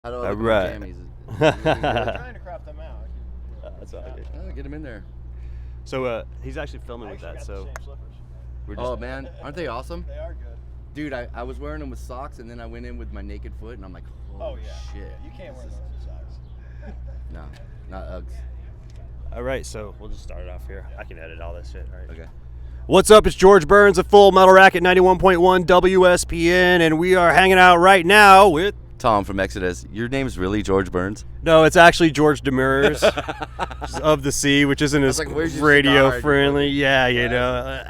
How do I All look at right. my jammies? We're trying to crop them out. That's all good. Oh, get him in there. So he's actually filming I with actually that. got So the same slippers. we're just Oh man, aren't they awesome? They are good. Dude, I was wearing them with socks, and then I went in with my naked foot, and I'm like, Oh holy yeah. shit. You can't wear those with socks. No, not Uggs. all right. So we'll just start it off here. I can edit all this shit, right? Okay. What's up? It's George Burns of Full Metal Racket 91.1 WSPN, and we are hanging out right now with. Tom from Exodus. Your name's really George Burns? No, it's actually George Demers of the Sea, which isn't as like, where's your radio cigar? friendly. Yeah, you know.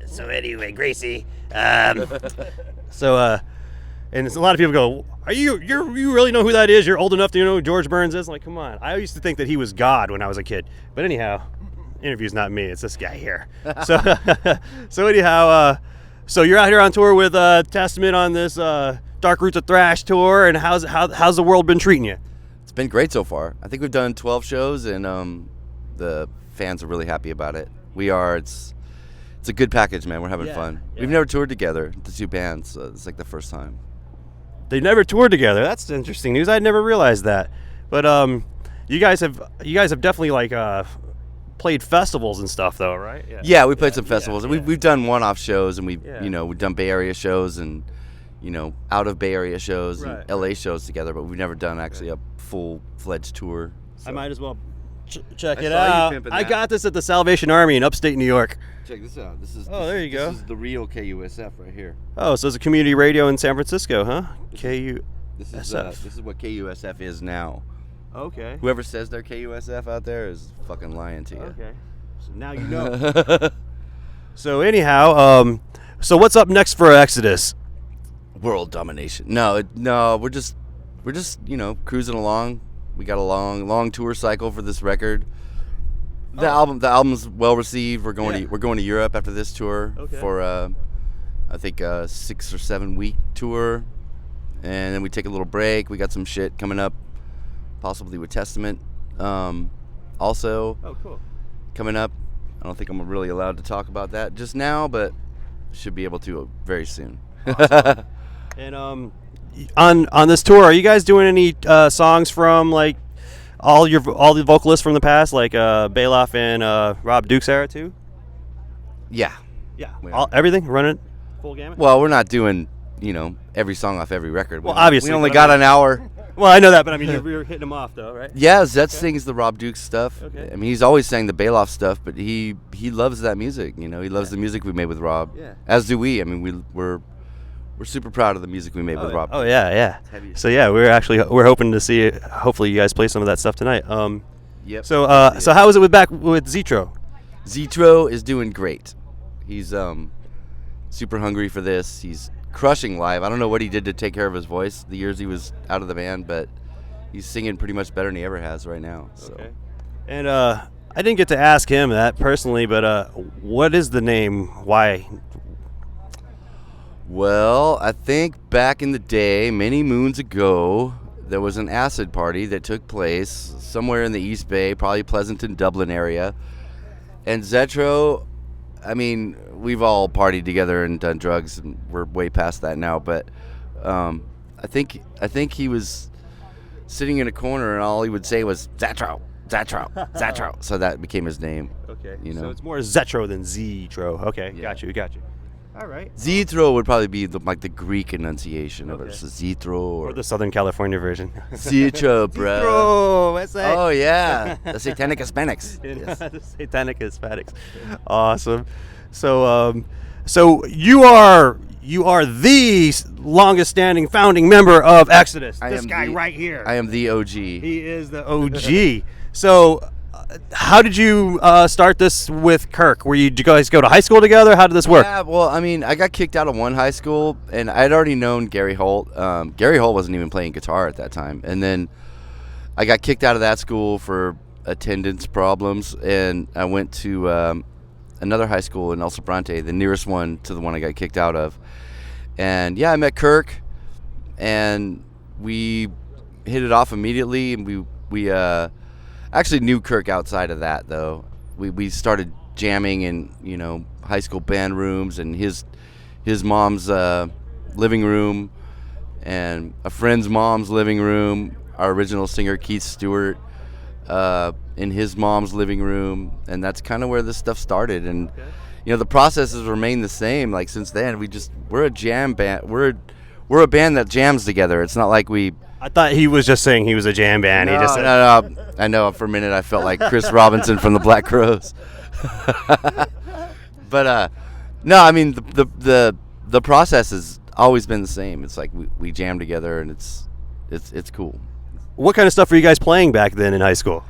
So anyway, Gracie. And a lot of people go, "Are you really know who that is? You're old enough to know who George Burns is?" I'm like, come on. I used to think that he was God when I was a kid. But anyhow, interview's not me. It's this guy here. So anyhow, so you're out here on tour with Testament on this Dark Roots of Thrash tour, and how's the world been treating you? It's been great so far. I think we've done 12 shows, and the fans are really happy about it. We are. It's a good package, man. We're having fun. Yeah. We've never toured together, the two bands. So it's like the first time. They never toured together. That's interesting news. I never realized that. But you guys have definitely like played festivals and stuff, though, right? Yeah, we played some festivals. yeah. We've done one-off shows, and we've Yeah. we've done Bay Area shows and out of Bay Area shows Right. and LA shows together, but we've never done actually a full-fledged tour. I might as well check I it saw you out. pimping I that. got this at the Salvation Army in upstate New York. Check this out. This is Oh, there you go. This is the real KUSF right here. Oh, so it's a community radio in San Francisco, huh? KU. This is SF. this is what KUSF is now. Okay. Whoever says they're KUSF out there is fucking lying to you. Okay. So now you know. So anyhow, so what's up next for Exodus? World domination. No, we're just cruising along. We got a long tour cycle for this record. The album's well received. We're going to Europe after this tour for I think a 6 or 7 week tour, and then we take a little break. We got some shit coming up, possibly with Testament. Also Oh, cool. coming up. I don't think I'm really allowed to talk about that just now, but should be able to very soon. And on this tour, are you guys doing any songs from like all the vocalists from the past, like Bailoff and Rob Duke's era too? Yeah. Yeah. We are. Everything running full gamut. Well, we're not doing, every song off every record. Well, obviously, we only but got I an hour. Well, I know that, but I mean, you're hitting them off though, right? Yeah, Zet sings the Rob Duke stuff. Okay. I mean, he's always sang the Bailoff stuff, but he loves that music. He loves the music we made with Rob. Yeah. As do we. I mean, we're super proud of the music we made with Rob. Oh yeah. heavy. So yeah, we're hoping to see it. Hopefully, you guys play some of that stuff tonight. Yep. So how is it with Zetro? Zetro is doing great. He's super hungry for this. He's crushing live. I don't know what he did to take care of his voice the years he was out of the band, but he's singing pretty much better than he ever has right now. So. Okay. And I didn't get to ask him that personally, but what is the name? Why? Well, I think back in the day, many moons ago, there was an acid party that took place somewhere in the East Bay, probably Pleasanton, Dublin area. And Zetro, I mean, we've all partied together and done drugs, and we're way past that now. But I think he was sitting in a corner, and all he would say was Zetro, Zetro, Zetro. So that became his name. Okay. You know. So it's more Zetro than Zetro. Okay. Yeah. Got you. All right. Zetro would probably be the Greek enunciation of it. Okay. So Zetro Or the Southern California version. Zetro, bro. Zetro. What's that? Oh yeah, the Satanic Hispanics. Yes. The Satanic Hispanics. Awesome. So you are the longest standing founding member of Exodus. I This am guy the- right here. I am the OG. He is the OG. So how did you start this with Kirk? Did you guys go to high school together? How did this work? Yeah, well, I mean, I got kicked out of one high school, and I'd already known Gary Holt. Gary Holt wasn't even playing guitar at that time, and then I got kicked out of that school for attendance problems, and I went to another high school in El Sobrante, the nearest one to the one I got kicked out of. And yeah, I met Kirk, and we hit it off immediately, and we actually knew Kirk outside of that, though. We started jamming in high school band rooms and his mom's living room, and a friend's mom's living room. Our original singer Keith Stewart in his mom's living room, and that's kind of where this stuff started. And you know, the process has remained the same. Like since then, we're a jam band. We're a band that jams together. It's not like we. I thought he was just saying he was a jam band. No, He just said, no. I know for a minute I felt like Chris Robinson from the Black Crowes. But no, I mean the process has always been the same. It's like we jam together, and it's cool. What kind of stuff were you guys playing back then in high school?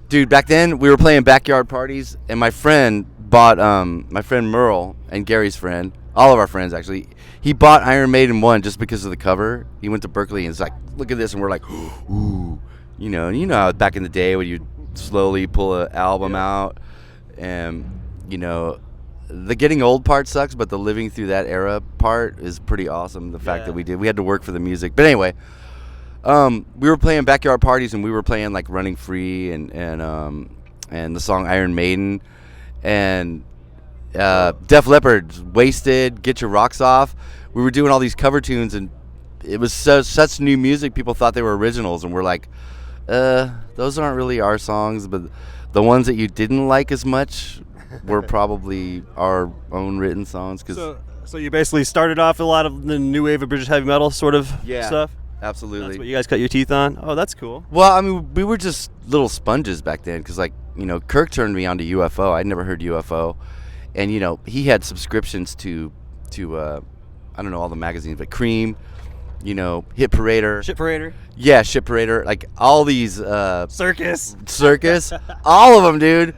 Dude, back then we were playing backyard parties, and my friend bought my friend Merle and Gary's friend, all of our friends actually. He bought Iron Maiden 1 just because of the cover. He went to Berkeley and was like, "Look at this," and we're like, "Ooh," you know how back in the day when you slowly pull an album out, and you know, the getting old part sucks, but the living through that era part is pretty awesome. The fact that we had to work for the music, but anyway. We were playing backyard parties, and we were playing like Running Free and the song Iron Maiden, and Def Leppard's Wasted, Get Your Rocks Off. We were doing all these cover tunes, and it was such new music. People thought they were originals, and we're like, those aren't really our songs, but the ones that you didn't like as much were probably our own written songs. So you basically started off a lot of the new wave of British heavy metal sort of stuff? Absolutely. That's what you guys cut your teeth on? Oh, that's cool. Well, I mean, we were just little sponges back then because, like, you know, Kirk turned me on to UFO. I'd never heard UFO. And, you know, he had subscriptions to I don't know all the magazines, but Cream, you know, Hit Parader. Shit Parader? Yeah, Shit Parader. Like, all these... Circus. All of them, dude.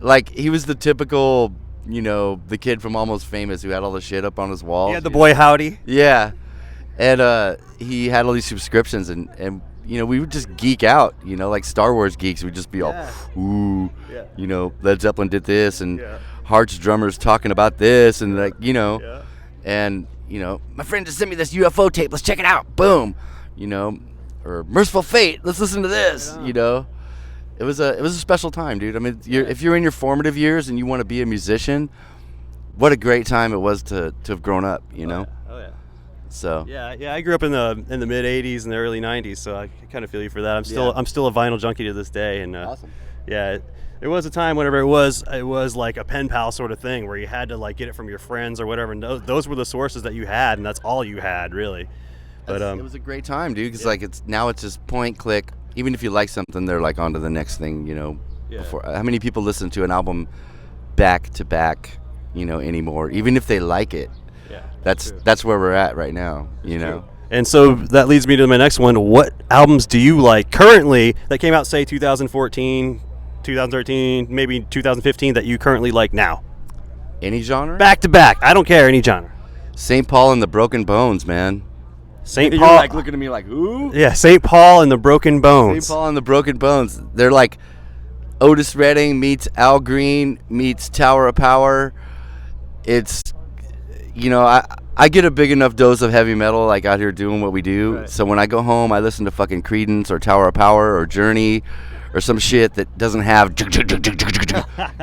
Like, he was the typical, you know, the kid from Almost Famous who had all the shit up on his wall. Yeah, the boy Howdy. Yeah. And he had all these subscriptions, and you know, we would just geek out, you know, like Star Wars geeks. We'd just be all, ooh, you know, Led Zeppelin did this, and Heart's drummer's talking about this, and like, you know, and, you know, my friend just sent me this UFO tape. Let's check it out. Boom. You know, or Merciful Fate. Let's listen to this, you know. It was a special time, dude. I mean, if you're in your formative years and you want to be a musician, what a great time it was to have grown up, you know. So yeah, I grew up in the mid '80s and the early '90s, so I kind of feel you for that. I'm still a vinyl junkie to this day, and awesome. Yeah, there was a time whenever it was like a pen pal sort of thing where you had to like get it from your friends or whatever, and those were the sources that you had, and that's all you had really. But it was a great time, dude. Because like it's just point click. Even if you like something, they're like on to the next thing, you know. Before how many people listen to an album back to back, you know, anymore? Even if they like it. That's where we're at right now, you know. And so that leads me to my next one. What albums do you like currently that came out, say, 2014, 2013, maybe 2015 that you currently like now? Any genre? Back to back. I don't care, any genre. St. Paul and the Broken Bones, man. St. You're Paul. like looking at me like, who? Yeah, St. Paul and the Broken Bones. St. Paul and the Broken Bones. They're like Otis Redding meets Al Green meets Tower of Power. It's... You know, I get a big enough dose of heavy metal, like out here doing what we do. Right. So when I go home, I listen to fucking Creedence or Tower of Power or Journey or some shit that doesn't have,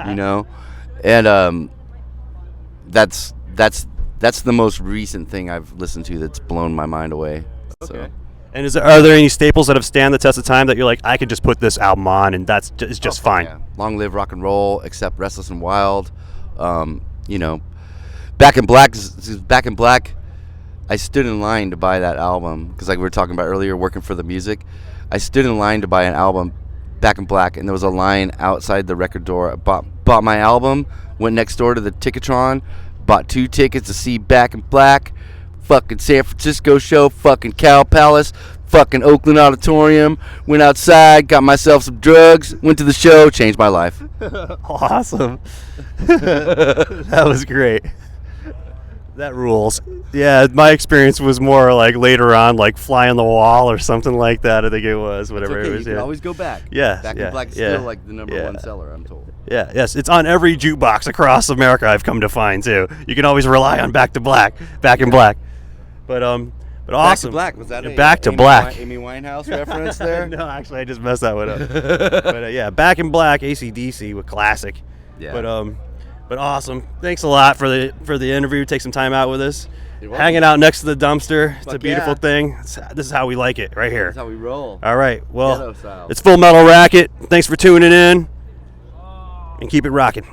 you know, and that's the most recent thing I've listened to that's blown my mind away. Okay. So. And are there any staples that have stand the test of time that you're like, I could just put this album on and it's just fine? Yeah. Long live rock and roll, except Restless and Wild. You know. Back in Black, I stood in line to buy that album because, like we were talking about earlier, working for the music. I stood in line to buy an album, Back in Black, and there was a line outside the record door. I bought my album, went next door to the Ticketron, bought 2 tickets to see Back in Black, fucking San Francisco show, fucking Cow Palace, fucking Oakland Auditorium, went outside, got myself some drugs, went to the show, changed my life. Awesome. That was great. That rules. Yeah, my experience was more like later on, like Fly on the Wall or something like that. I think it was, whatever okay, it was. You can always go back. Yeah, Back in Black is still like the number one seller, I'm told. Yeah, yes, it's on every jukebox across America. I've come to find too. You can always rely on Back in Black. But awesome. Back to Black, was that Back to Black? Amy Winehouse reference there? No, actually, I just messed that one up. But yeah, Back in Black, AC/DC, with classic. Yeah. But awesome. Thanks a lot for the interview. Take some time out with us. hanging out next to the dumpster. It's a Fuck beautiful yeah. thing. This is how we like it right here. That's how we roll. All right. Well, Ghetto style. it's Full Metal Racket. Thanks for tuning in, and keep it rocking.